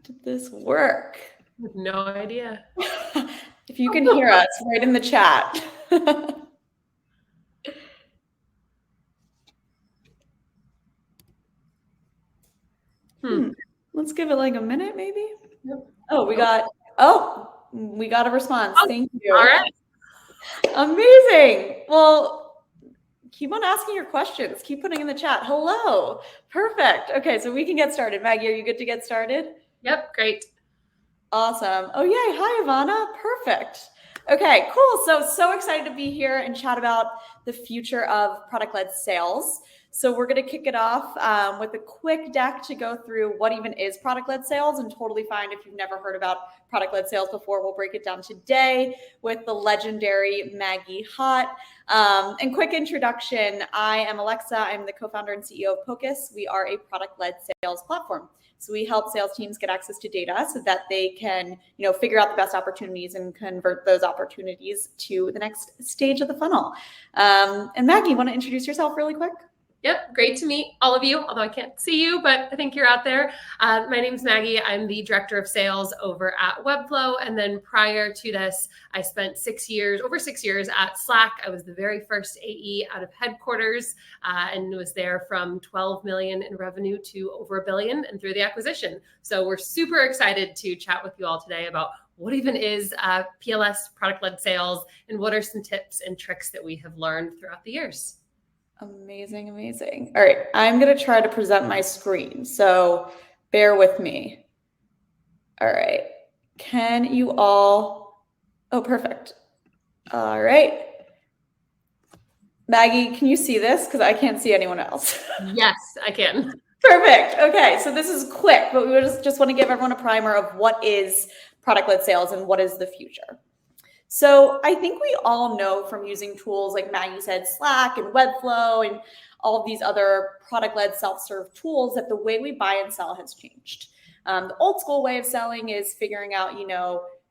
did this work? No idea. If you can hear us, write in the chat. Let's give it like a minute, maybe. Yep. Oh, we got a response. Thank you. All right. Amazing. Well, keep on asking your questions. Keep putting in the chat. Hello. Perfect. Okay, so we can get started. Maggie, are you good to get started? Yep, great. Awesome. Oh, yay. Hi, Ivana. Perfect. Okay, cool. So excited to be here and chat about the future of product-led sales. So we're going to kick it off with a quick deck to go through what even is product-led sales, and totally fine if you've never heard about product-led sales before. We'll break it down today with the legendary Maggie Hott. And quick introduction, I am Alexa. I'm the co-founder and CEO of Pocus. We are a product-led sales platform. So we help sales teams get access to data so that they can, figure out the best opportunities and convert those opportunities to the next stage of the funnel. And Maggie, you want to introduce yourself really quick? Yep, great to meet all of you, although I can't see you, but I think you're out there. My name's Maggie. I'm the director of sales over at Webflow. And then prior to this, I spent over 6 years at Slack. I was the very first AE out of headquarters and was there from 12 million in revenue to over $1 billion and through the acquisition. So we're super excited to chat with you all today about what even is PLS, product-led sales, and what are some tips and tricks that we have learned throughout the years. Amazing, amazing. All right, I'm going to try to present my screen, so bear with me. All right, can you all, oh, perfect. All right. Maggie, can you see this? Because I can't see anyone else. Yes, I can. Perfect. Okay, so this is quick, but we just want to give everyone a primer of what is product-led sales and what is the future. So I think we all know from using tools like Maggie said, Slack and Webflow and all of these other product-led self-serve tools that the way we buy and sell has changed. The old school way of selling is figuring out,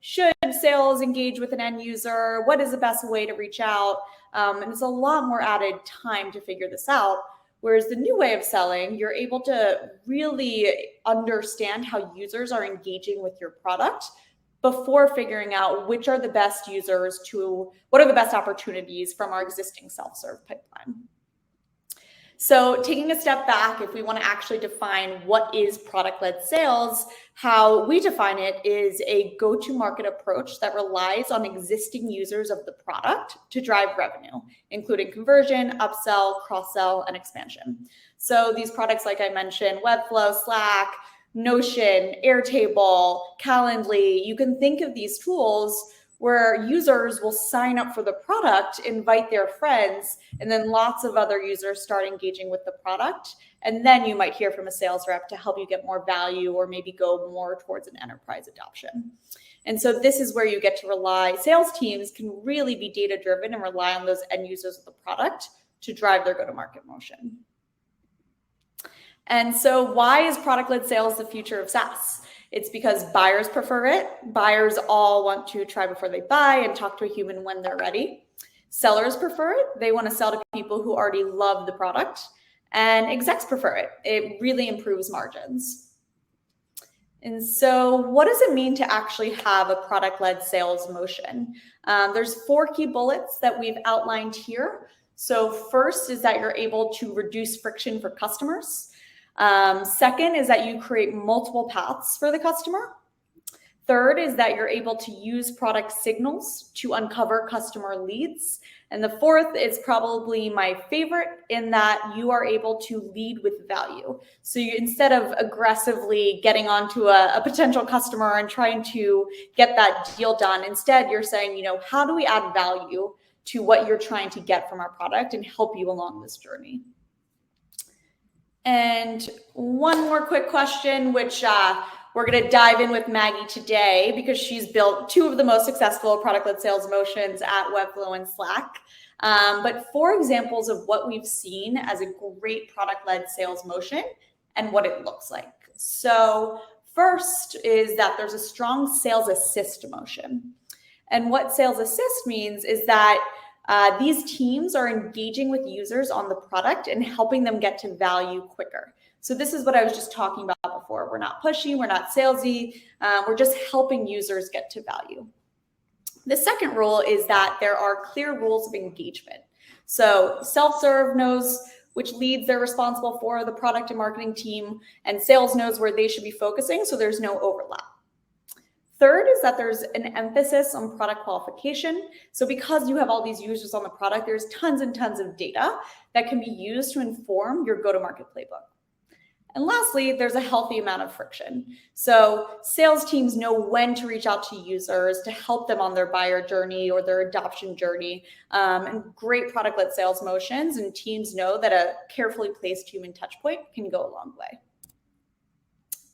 should sales engage with an end user? What is the best way to reach out? And it's a lot more added time to figure this out. Whereas the new way of selling, you're able to really understand how users are engaging with your product before figuring out which are the best users what are the best opportunities from our existing self-serve pipeline. So taking a step back, if we want to actually define what is product-led sales, how we define it is a go-to-market approach that relies on existing users of the product to drive revenue, including conversion, upsell, cross-sell, and expansion. So these products, like I mentioned, Webflow, Slack, Notion, Airtable, Calendly, you can think of these tools where users will sign up for the product, invite their friends, and then lots of other users start engaging with the product. And then you might hear from a sales rep to help you get more value or maybe go more towards an enterprise adoption. And so this is where you get to sales teams can really be data-driven and rely on those end users of the product to drive their go-to-market motion. And so why is product-led sales the future of SaaS? It's because buyers prefer it. Buyers all want to try before they buy and talk to a human when they're ready. Sellers prefer it. They want to sell to people who already love the product. And execs prefer it. It really improves margins. And so what does it mean to actually have a product-led sales motion? There's 4 key bullets that we've outlined here. So first is that you're able to reduce friction for customers. Second is that you create multiple paths for the customer. Third is that you're able to use product signals to uncover customer leads. And the fourth is probably my favorite in that you are able to lead with value. So instead of aggressively getting onto a potential customer and trying to get that deal done, instead you're saying, how do we add value to what you're trying to get from our product and help you along this journey? And one more quick question, which we're going to dive in with Maggie today because she's built 2 of the most successful product-led sales motions at Webflow and Slack. But 4 examples of what we've seen as a great product-led sales motion and what it looks like. So first is that there's a strong sales assist motion. And what sales assist means is that these teams are engaging with users on the product and helping them get to value quicker. So this is what I was just talking about before, We're not pushy. We're not salesy. We're just helping users get to value. The second rule is that there are clear rules of engagement. So self-serve knows which leads they're responsible for, the product and marketing team, and sales knows where they should be focusing, so there's no overlap. Third is that there's an emphasis on product qualification. So because you have all these users on the product, there's tons and tons of data that can be used to inform your go-to-market playbook. And lastly, there's a healthy amount of friction. So sales teams know when to reach out to users to help them on their buyer journey or their adoption journey. And great product-led sales motions and teams know that a carefully placed human touch point can go a long way.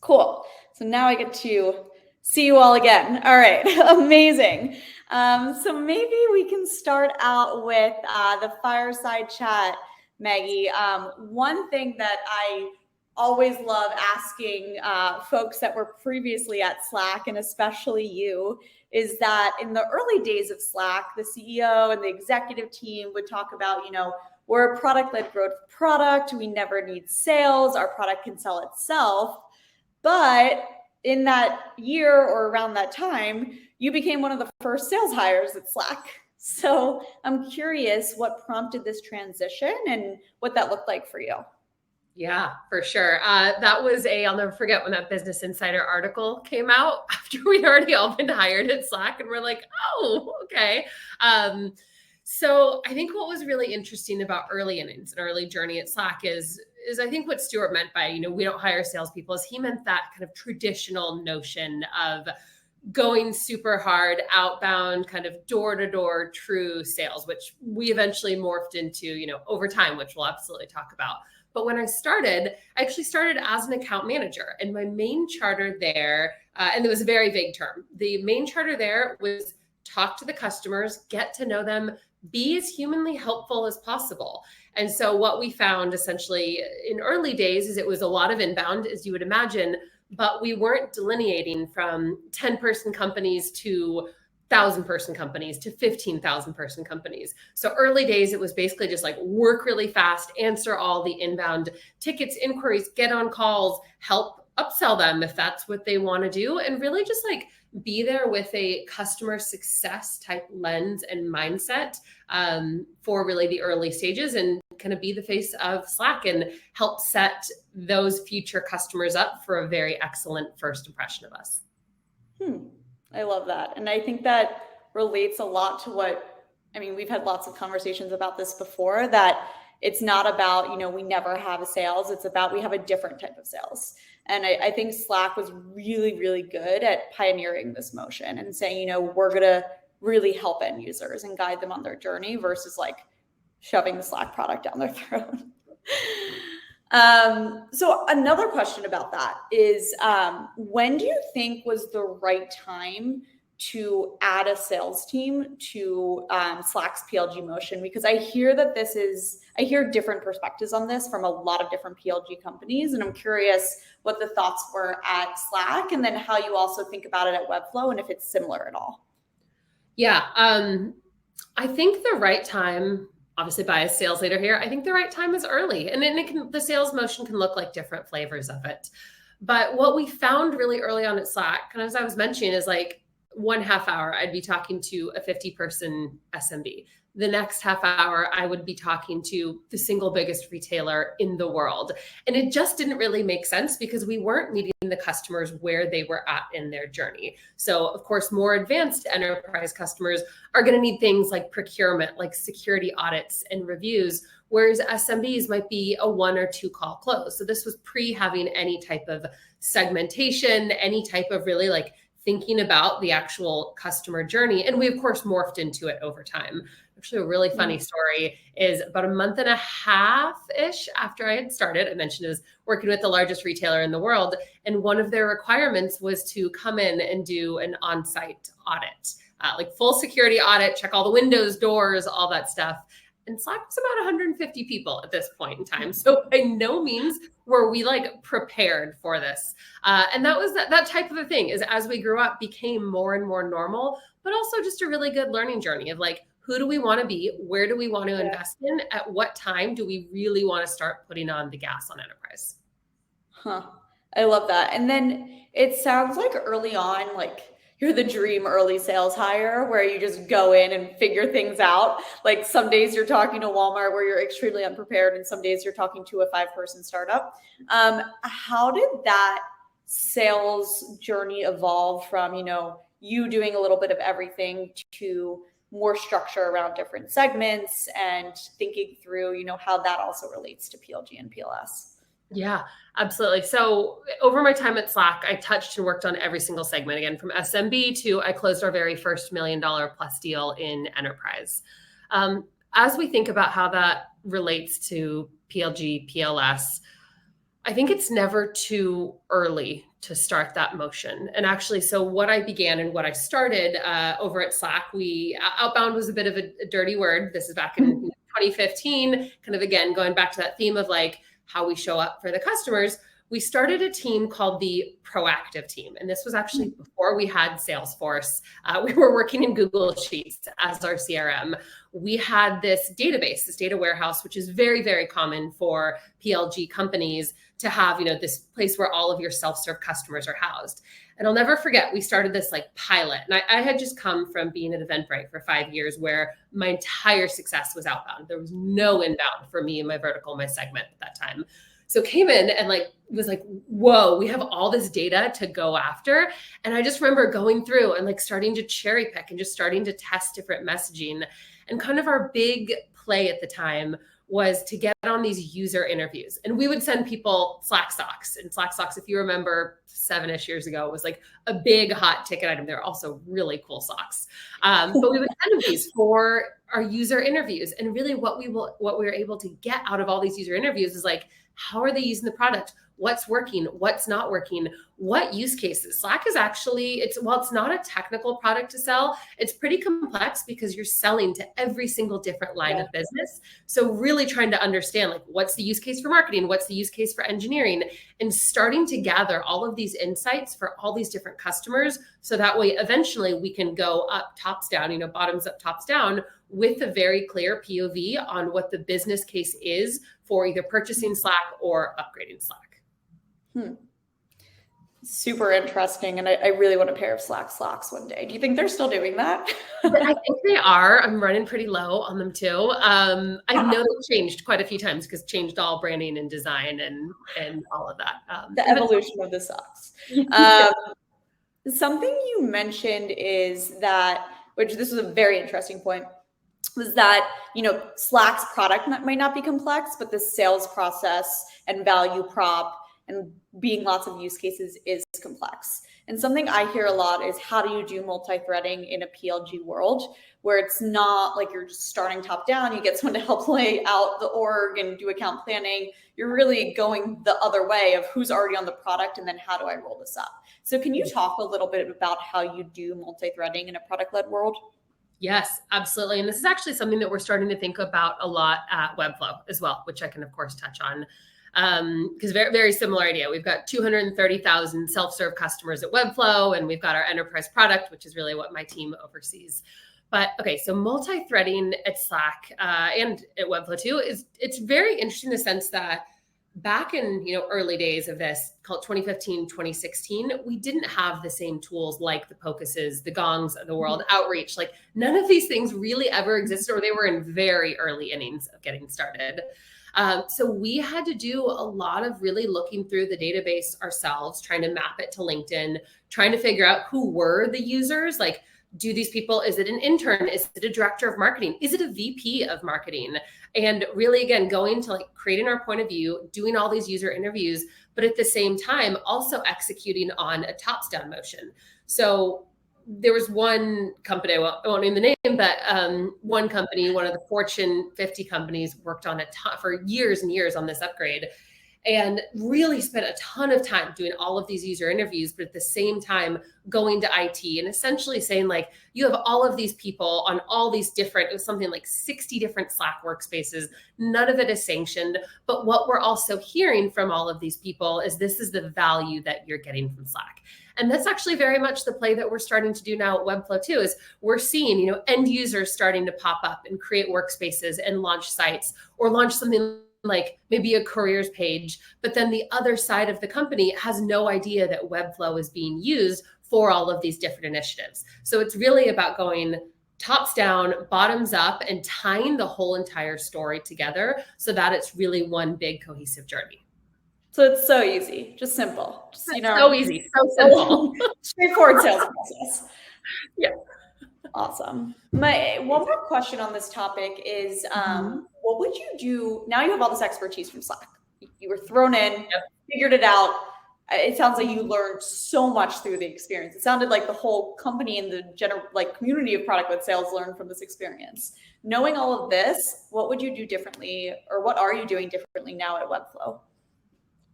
Cool. So now I get to see you all again. All right, amazing. So maybe we can start out with the fireside chat, Maggie. One thing that I always love asking folks that were previously at Slack, and especially you, is that in the early days of Slack, the CEO and the executive team would talk about, we're a product-led growth product. We never need sales. Our product can sell itself. But in that year or around that time, you became one of the first sales hires at Slack. So I'm curious what prompted this transition and what that looked like for you. Yeah, for sure. That was I'll never forget when that Business Insider article came out after we'd already all been hired at Slack, and we're like, oh, okay. So I think what was really interesting about early innings and early journey at Slack is I think what Stuart meant by, we don't hire salespeople, is he meant that kind of traditional notion of going super hard, outbound, kind of door-to-door true sales, which we eventually morphed into, over time, which we'll absolutely talk about. But when I actually started as an account manager, and my main charter there, and it was a very vague term, the main charter there was talk to the customers, get to know them, be as humanly helpful as possible. And so what we found essentially in early days is it was a lot of inbound, as you would imagine, but we weren't delineating from 10-person companies to 1,000-person companies to 15,000-person companies. So early days, it was basically just like work really fast, answer all the inbound tickets, inquiries, get on calls, help upsell them if that's what they want to do, and really just like be there with a customer success type lens and mindset for really the early stages, and kind of be the face of Slack and help set those future customers up for a very excellent first impression of us. I love that. And I think that relates a lot to we've had lots of conversations about this before, that it's not about, we never have a sales. It's about, we have a different type of sales. And I think Slack was really, really good at pioneering this motion and saying, we're going to really help end users and guide them on their journey versus like shoving the Slack product down their throat. So another question about that is, when do you think was the right time to add a sales team to Slack's PLG motion? Because I hear different perspectives on this from a lot of different PLG companies. And I'm curious what the thoughts were at Slack, and then how you also think about it at Webflow, and if it's similar at all. Yeah. I think the right time, obviously by a sales leader here, I think the right time is early. And then the sales motion can look like different flavors of it. But what we found really early on at Slack, kind of as I was mentioning, is like 1/2 hour, I'd be talking to a 50-person SMB. The next half hour, I would be talking to the single biggest retailer in the world. And it just didn't really make sense because we weren't meeting the customers where they were at in their journey. So of course, more advanced enterprise customers are going to need things like procurement, like security audits and reviews, whereas SMBs might be a 1 or 2 call close. So this was pre having any type of segmentation, any type of really like thinking about the actual customer journey. And we, of course, morphed into it over time. Actually, a really funny story is about a 1.5-ish after I had started, I mentioned, is working with the largest retailer in the world. And one of their requirements was to come in and do an on-site audit, like full security audit, check all the windows, doors, all that stuff. And Slack was about 150 people at this point in time. So by no means were we like prepared for this. And that was that type of a thing, is as we grew up became more and more normal, but also just a really good learning journey of like, who do we want to be? Where do we want to invest in? At what time do we really want to start putting on the gas on enterprise? I love that. And then it sounds like early on, like you're the dream early sales hire where you just go in and figure things out. Like some days you're talking to Walmart where you're extremely unprepared, and some days you're talking to a 5-person startup. How did that sales journey evolve from, you doing a little bit of everything to more structure around different segments and thinking through, how that also relates to PLG and PLS? Yeah, absolutely. So over my time at Slack, I touched and worked on every single segment, again, from SMB to I closed our very first $1 million plus deal in enterprise. As we think about how that relates to PLG, PLS, I think it's never too early to start that motion. And actually, so what I began and what I started over at Slack, outbound was a bit of a dirty word. This is back in 2015, kind of, again, going back to that theme of like, how we show up for the customers. We started a team called the Proactive team. And this was actually before we had Salesforce. We were working in Google Sheets as our CRM. We had this database, this data warehouse, which is very, very common for PLG companies to have, this place where all of your self-serve customers are housed. And I'll never forget, we started this like pilot. And I had just come from being at Eventbrite for 5 years where my entire success was outbound. There was no inbound for me in my vertical, my segment at that time. So came in and was like, whoa, we have all this data to go after. And I just remember going through and starting to cherry pick and just starting to test different messaging. And kind of our big play at the time was to get on these user interviews. And we would send people Slack socks. And Slack socks, if you remember 7-ish years ago, was like a big hot ticket item. They're also really cool socks. But we would send them these for our user interviews. And really what we were able to get out of all these user interviews is like, how are they using the product? What's working? What's not working? What use cases? Slack is actually, it's not a technical product to sell. It's pretty complex because you're selling to every single different line of business. So really trying to understand what's the use case for marketing? What's the use case for engineering? And starting to gather all of these insights for all these different customers. So that way, eventually we can go up, tops down, bottoms up, tops down with a very clear POV on what the business case is for either purchasing Slack or upgrading Slack. Super interesting. And I really want a pair of Slack socks one day. Do you think they're still doing that? I think they are. I'm running pretty low on them too. I know they've changed quite a few times because changed all branding and design and all of that. The evolution of the socks. Something you mentioned is that, which this was a very interesting point, was that, Slack's product might not be complex, but the sales process and value prop and being lots of use cases is complex. And something I hear a lot is, how do you do multi-threading in a PLG world where it's not like you're just starting top down, you get someone to help lay out the org and do account planning. You're really going the other way of who's already on the product and then how do I roll this up? So can you talk a little bit about how you do multi-threading in a product-led world? Yes, absolutely. And this is actually something that we're starting to think about a lot at Webflow as well, which I can, of course, touch on. Because very, very similar idea. We've got 230,000 self-serve customers at Webflow, and we've got our enterprise product, which is really what my team oversees. But okay, so multi-threading at Slack and at Webflow too it's very interesting in the sense that back in early days of this, called 2015, 2016, we didn't have the same tools like the Pocuses, the Gongs of the world, outreach. None of these things really ever existed, or they were in very early innings of getting started. So we had to do a lot of really looking through the database ourselves, trying to map it to LinkedIn, trying to figure out who were the users. Do these people, is it an intern? Is it a director of marketing? Is it a VP of marketing? And really, again, going to creating our point of view, doing all these user interviews, but at the same time, also executing on a tops down motion. So there was one company, I won't name the name, but one company, one of the Fortune 50 companies, worked on a ton for years and years on this upgrade and really spent a ton of time doing all of these user interviews, but at the same time going to IT and essentially saying you have all of these people on all these different, it was something like 60 different Slack workspaces. None of it is sanctioned. But what we're also hearing from all of these people is this is the value that you're getting from Slack. And that's actually very much the play that we're starting to do now at Webflow too, is we're seeing, end users starting to pop up and create workspaces and launch sites or launch something like maybe a careers page, but then the other side of the company has no idea that Webflow is being used for all of these different initiatives. So it's really about going tops down, bottoms up, and tying the whole entire story together so that it's really one big cohesive journey. So it's so easy, just simple. Just, so easy, so simple. Straightforward sales process. Yeah. Awesome. My one more question on this topic is, what would you do now? You have all this expertise from Slack. You were thrown in, figured it out. It sounds like you learned so much through the experience. It sounded like the whole company and the general community of product-led sales learned from this experience. Knowing all of this, what would you do differently, or what are you doing differently now at Webflow?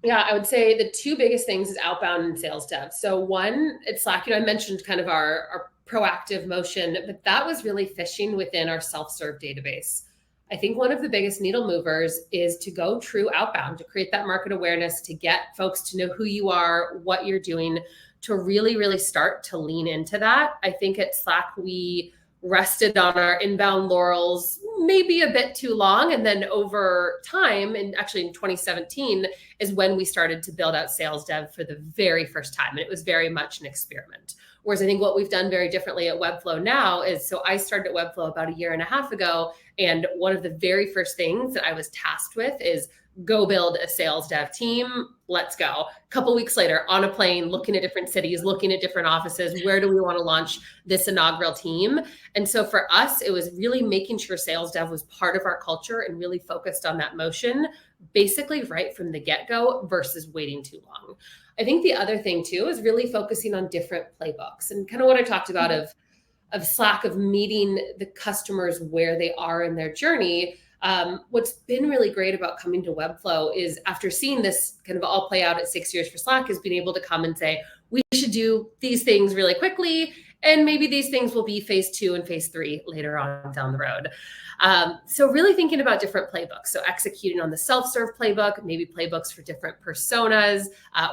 Yeah, I would say the two biggest things is outbound and sales dev. So one, it's Slack. I mentioned kind of our proactive motion, but that was really fishing within our self-serve database. I think one of the biggest needle movers is to go true outbound, to create that market awareness, to get folks to know who you are, what you're doing, to really, really start to lean into that. I think at Slack, we rested on our inbound laurels maybe a bit too long. And then over time, and actually in 2017 is when we started to build out sales dev for the very first time. And it was very much an experiment. Whereas I think what we've done very differently at Webflow now is, so I started at Webflow about 1.5 years ago. And one of the very first things that I was tasked with is go build a sales dev team. Let's go. A couple weeks later, on a plane, looking at different cities, looking at different offices. Where do we want to launch this inaugural team? And so for us, it was really making sure sales dev was part of our culture and really focused on that motion, basically right from the get-go versus waiting too long. I think the other thing too is really focusing on different playbooks and kind of what I talked about of Slack, of meeting the customers where they are in their journey. What's been really great about coming to Webflow is, after seeing this kind of all play out at 6 years for Slack, is being able to come and say, we should do these things really quickly. And maybe these things will be phase 2 and phase 3 later on down the road. So really thinking about different playbooks. So executing on the self-serve playbook, maybe playbooks for different personas.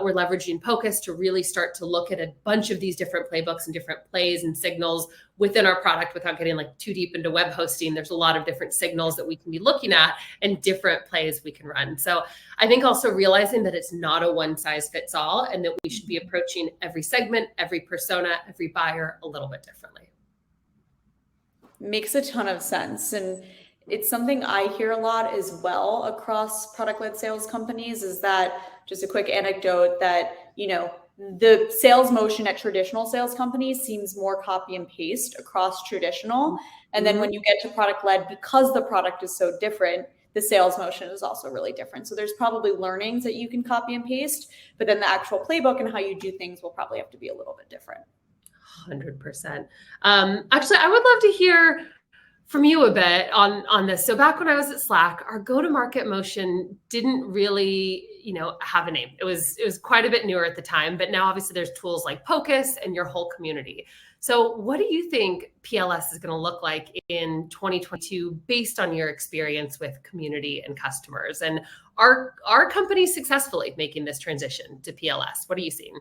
We're leveraging Pocus to really start to look at a bunch of these different playbooks and different plays and signals within our product without getting too deep into web hosting. There's a lot of different signals that we can be looking at and different plays we can run. So I think also realizing that it's not a one size fits all, and that we should be approaching every segment, every persona, every buyer a little bit differently. Makes a ton of sense. And it's something I hear a lot as well across product-led sales companies, is that, just a quick anecdote, that, the sales motion at traditional sales companies seems more copy and paste across traditional. And then when you get to product-led, because the product is so different, the sales motion is also really different. So there's probably learnings that you can copy and paste, but then the actual playbook and how you do things will probably have to be a little bit different. 100%. Actually, I would love to hear from you a bit on this. So back when I was at Slack, our go-to-market motion didn't really, have a name. It was quite a bit newer at the time, but now obviously there's tools like Pocus and your whole community. So what do you think PLS is going to look like in 2022 based on your experience with community and customers? And are companies successfully making this transition to PLS? What are you seeing?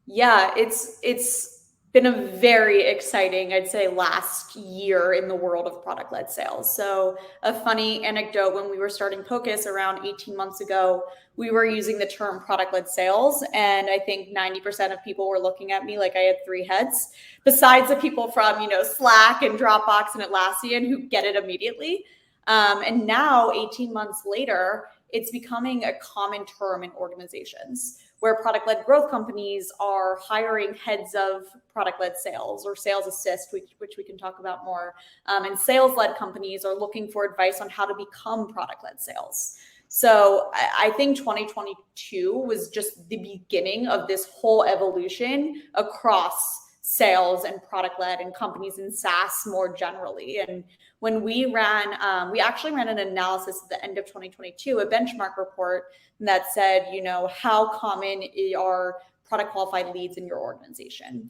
Yeah, it's been a very exciting, I'd say, last year in the world of product-led sales. So a funny anecdote, when we were starting Pocus around 18 months ago, we were using the term product-led sales. And I think 90% of people were looking at me like I had 3 heads, besides the people from, Slack and Dropbox and Atlassian who get it immediately. And now, 18 months later, it's becoming a common term in organizations, where product-led growth companies are hiring heads of product-led sales or sales assist, which we can talk about more. And sales-led companies are looking for advice on how to become product-led sales. So I think 2022 was just the beginning of this whole evolution across sales and product-led and companies in SaaS more generally. And when we actually ran an analysis at the end of 2022, a benchmark report that said, how common are product qualified leads in your organization,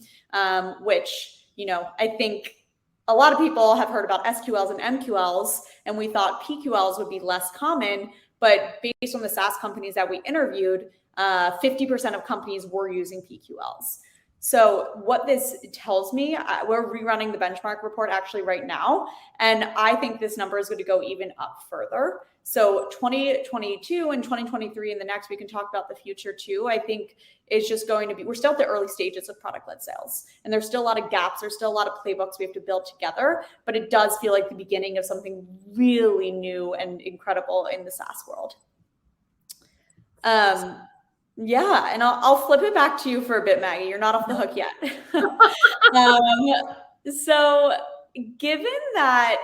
which, I think a lot of people have heard about SQLs and MQLs, and we thought PQLs would be less common, but based on the SaaS companies that we interviewed, 50% of companies were using PQLs. So what this tells me, we're rerunning the benchmark report actually right now, and I think this number is going to go even up further. So 2022 and 2023 and the next, we can talk about the future too. I think is just going to be, we're still at the early stages of product-led sales, and there's still a lot of gaps. There's still a lot of playbooks we have to build together, but it does feel like the beginning of something really new and incredible in the SaaS world. Yeah, and I'll flip it back to you for a bit, Maggie. You're not off the hook yet. So given that,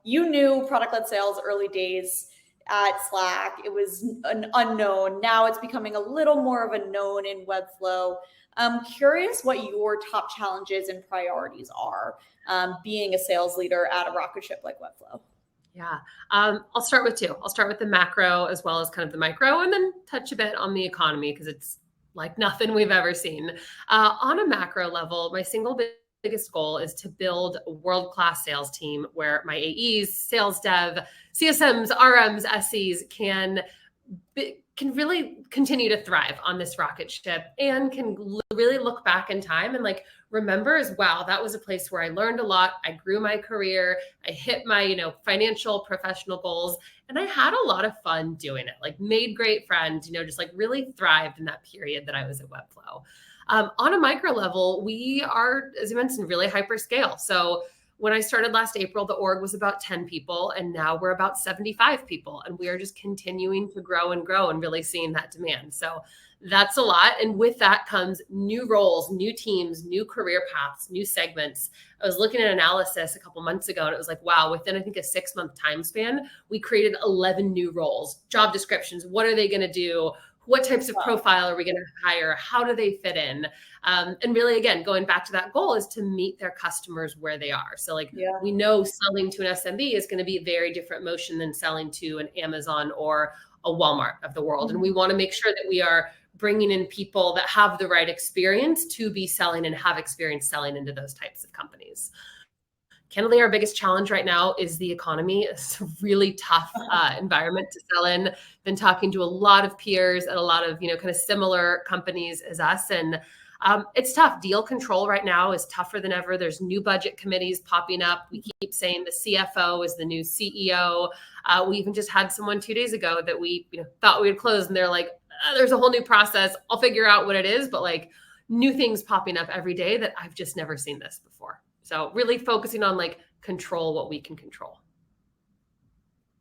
you knew product-led sales early days at Slack, it was an unknown. Now it's becoming a little more of a known in Webflow. I'm curious what your top challenges and priorities are being a sales leader at a rocket ship like Webflow. Yeah, I'll start with two. I'll start with the macro as well as kind of the micro, and then touch a bit on the economy because it's like nothing we've ever seen. On a macro level, my single biggest goal is to build a world-class sales team where my AEs, sales dev, CSMs, RMs, SEs can really continue to thrive on this rocket ship and can really look back in time and like remember as wow, that was a place where I learned a lot. I grew my career. I hit my, financial professional goals, and I had a lot of fun doing it, like made great friends, just like really thrived in that period that I was at Webflow. On a micro level, we are, as you mentioned, really hyperscale. So when I started last April, the org was about 10 people, and now we're about 75 people. And we are just continuing to grow and really seeing that demand. So that's a lot. And with that comes new roles, new teams, new career paths, new segments. I was looking at analysis a couple months ago, and it was like, wow, within, I think, a 6-month time span, we created 11 new roles, job descriptions. What are they going to do? What types of profile are we going to hire? How do they fit in? And really, again, going back to that goal is to meet their customers where they are. So we know selling to an SMB is going to be a very different motion than selling to an Amazon or a Walmart of the world. And we want to make sure that we are bringing in people that have the right experience to be selling and have experience selling into those types of companies. Candidly, our biggest challenge right now is the economy. It's a really tough environment to sell in. Been talking to a lot of peers at a lot of, kind of similar companies as us. And it's tough. Deal control right now is tougher than ever. There's new budget committees popping up. We keep saying the CFO is the new CEO. We even just had someone 2 days ago that we thought we would close, and they're like, there's a whole new process. I'll figure out what it is. But like new things popping up every day that I've just never seen this before. So really focusing on control what we can control.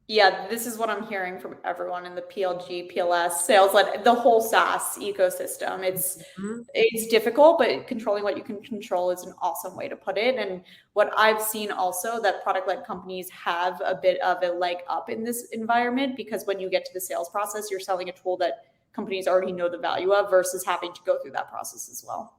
Yeah, this is what I'm hearing from everyone in the PLG, PLS, sales, the whole SaaS ecosystem. It's difficult, but controlling what you can control is an awesome way to put it. And what I've seen also that product-led companies have a bit of a leg up in this environment, because when you get to the sales process, you're selling a tool that companies already know the value of versus having to go through that process as well.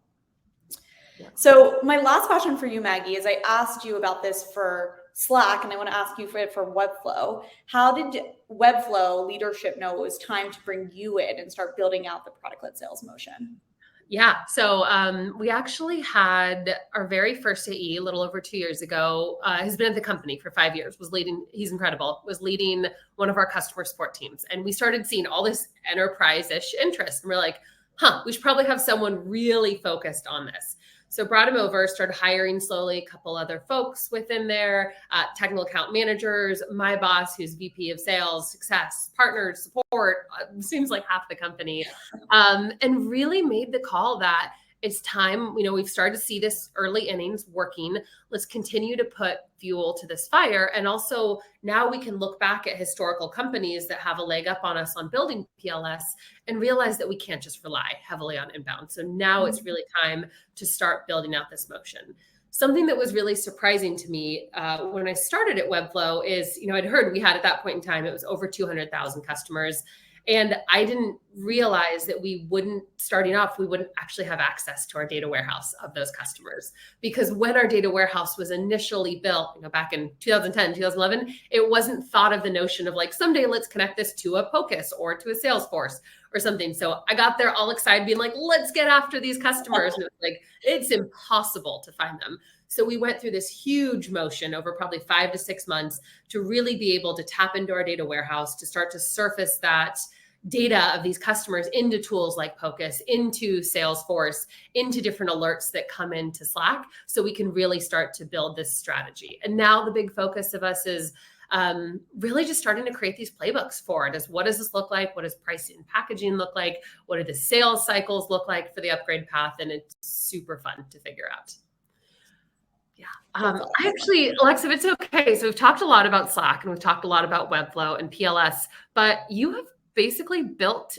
Yeah. So my last question for you, Maggie, is I asked you about this for Slack, and I want to ask you for it for Webflow. How did Webflow leadership know it was time to bring you in and start building out the product-led sales motion? Yeah, so we actually had our very first AE a little over 2 years ago. Has been at the company for 5 years, he's incredible, was leading one of our customer support teams. And we started seeing all this enterprise-ish interest. And we're like, we should probably have someone really focused on this. So brought him over, started hiring slowly, a couple other folks within there, technical account managers, my boss, who's VP of sales, success, partners, support, seems like half the company, and really made the call that it's time, we've started to see this early innings working. Let's continue to put fuel to this fire. And also now we can look back at historical companies that have a leg up on us on building PLS and realize that we can't just rely heavily on inbound. So now it's really time to start building out this motion. Something that was really surprising to me when I started at Webflow is, I'd heard we had at that point in time, it was over 200,000 customers. And I didn't realize that we wouldn't actually have access to our data warehouse of those customers. Because when our data warehouse was initially built, back in 2010, 2011, it wasn't thought of the notion of someday let's connect this to a Pocus or to a Salesforce or something. So I got there all excited being like, let's get after these customers. And it was it's impossible to find them. So we went through this huge motion over probably 5 to 6 months to really be able to tap into our data warehouse, to start to surface that data of these customers into tools like Pocus, into Salesforce, into different alerts that come into Slack, so we can really start to build this strategy. And now the big focus of us is really just starting to create these playbooks for it. Is what does this look like? What does pricing and packaging look like? What do the sales cycles look like for the upgrade path? And it's super fun to figure out. Yeah. I actually, Alexa, if it's okay. So we've talked a lot about Slack and we've talked a lot about Webflow and PLS, but you have basically built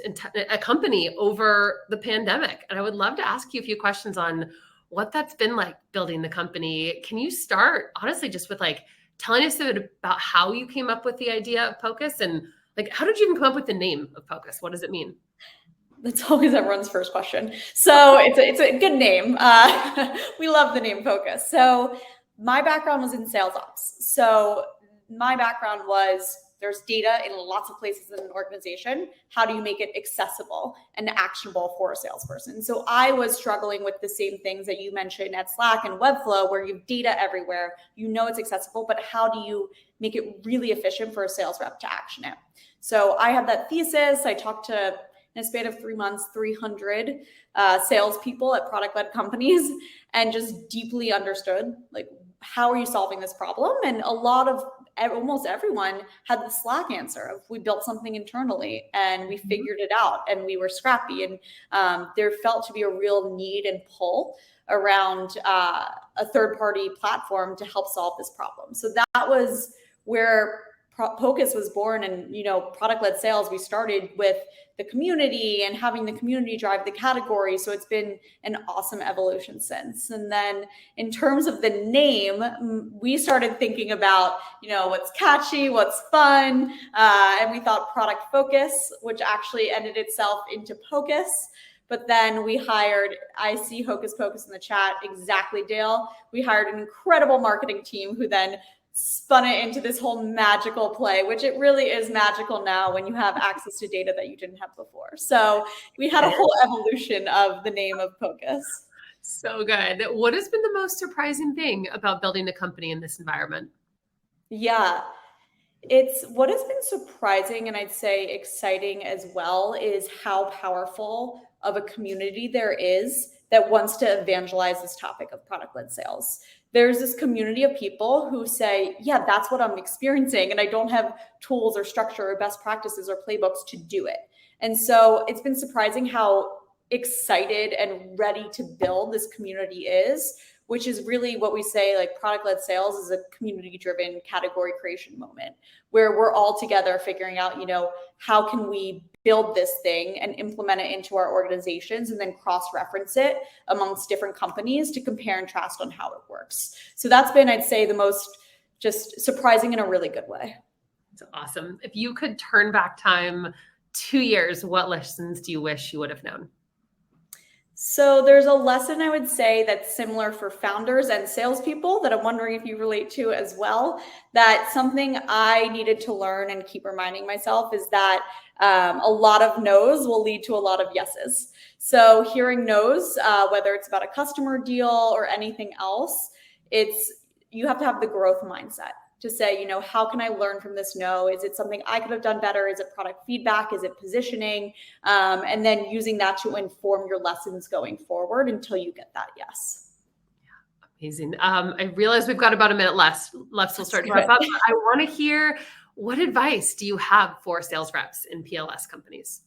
a company over the pandemic. And I would love to ask you a few questions on what that's been like building the company. Can you start honestly just with like telling us a bit about how you came up with the idea of Pocus, and like, how did you even come up with the name of Pocus? What does it mean? That's always everyone's first question. So it's a good name. We love the name Pocus. So my background was in sales ops. So my background was there's data in lots of places in an organization. How do you make it accessible and actionable for a salesperson? So I was struggling with the same things that you mentioned at Slack and Webflow, where you have data everywhere. You know it's accessible, but how do you make it really efficient for a sales rep to action it? So I had that thesis. I talked to, in a span of 3 months, 300 salespeople at product-led companies, and just deeply understood, like, how are you solving this problem? And almost everyone had the Slack answer of, we built something internally and we figured it out and we were scrappy. And there felt to be a real need and pull around a third-party platform to help solve this problem. So that was where Pocus was born. And, product-led sales, we started with the community and having the community drive the category. So it's been an awesome evolution since. And then in terms of the name, we started thinking about, what's catchy, what's fun. And we thought product focus, which actually ended itself into Pocus. But then we hired, I see Hocus Pocus in the chat, exactly, Dale. We hired an incredible marketing team who then spun it into this whole magical play, which it really is magical now when you have access to data that you didn't have before. So we had a whole evolution of the name of Pocus. So good. What has been the most surprising thing about building a company in this environment? Yeah, what has been surprising, and I'd say exciting as well, is how powerful of a community there is that wants to evangelize this topic of product-led sales. There's this community of people who say, yeah, that's what I'm experiencing, and I don't have tools or structure or best practices or playbooks to do it. And so it's been surprising how excited and ready to build this community is, which is really what we say, like, product-led sales is a community-driven category creation moment where we're all together figuring out, how can we build this thing and implement it into our organizations and then cross-reference it amongst different companies to compare and contrast on how it works. So that's been, I'd say, the most just surprising in a really good way. That's awesome. If you could turn back time 2 years, what lessons do you wish you would have known? So there's a lesson I would say that's similar for founders and salespeople that I'm wondering if you relate to as well. That something I needed to learn and keep reminding myself is that a lot of no's will lead to a lot of yeses. So hearing no's, whether it's about a customer deal or anything else, you have to have the growth mindset to say, how can I learn from this no? Is it something I could have done better? Is it product feedback? Is it positioning? And then using that to inform your lessons going forward until you get that yes. Amazing. I realize we've got about a minute left. So we'll start to wrap up. I want to hear, what advice do you have for sales reps in PLS companies?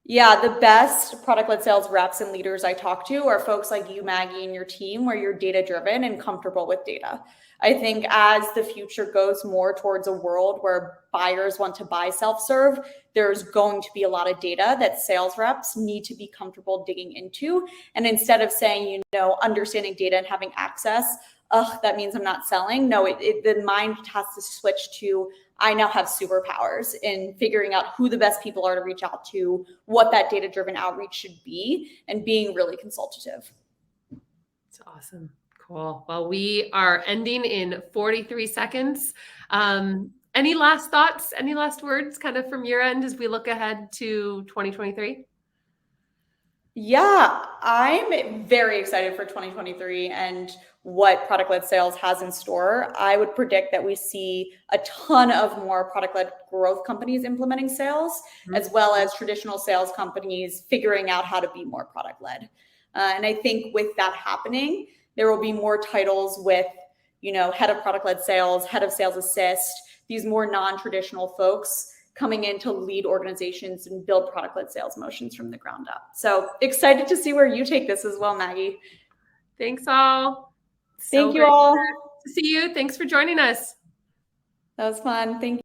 Yeah, the best product-led sales reps and leaders I talk to are folks like you, Maggie, and your team, where you're data-driven and comfortable with data. I think as the future goes more towards a world where buyers want to buy self-serve, there's going to be a lot of data that sales reps need to be comfortable digging into. And instead of saying, understanding data and having access, that means I'm not selling. No, the mind has to switch to, I now have superpowers in figuring out who the best people are to reach out to, what that data-driven outreach should be, and being really consultative. That's awesome. Cool. Well, we are ending in 43 seconds. Any last thoughts, any last words kind of from your end as we look ahead to 2023? Yeah, I'm very excited for 2023 and what product-led sales has in store. I would predict that we see a ton of more product-led growth companies implementing sales, as well as traditional sales companies figuring out how to be more product-led. And I think with that happening, there will be more titles with, head of product-led sales, head of sales assist, these more non-traditional folks coming in to lead organizations and build product-led sales motions from the ground up. So excited to see where you take this as well, Maggie. Thanks all. Thank you all. To see you. Thanks for joining us. That was fun. Thank you.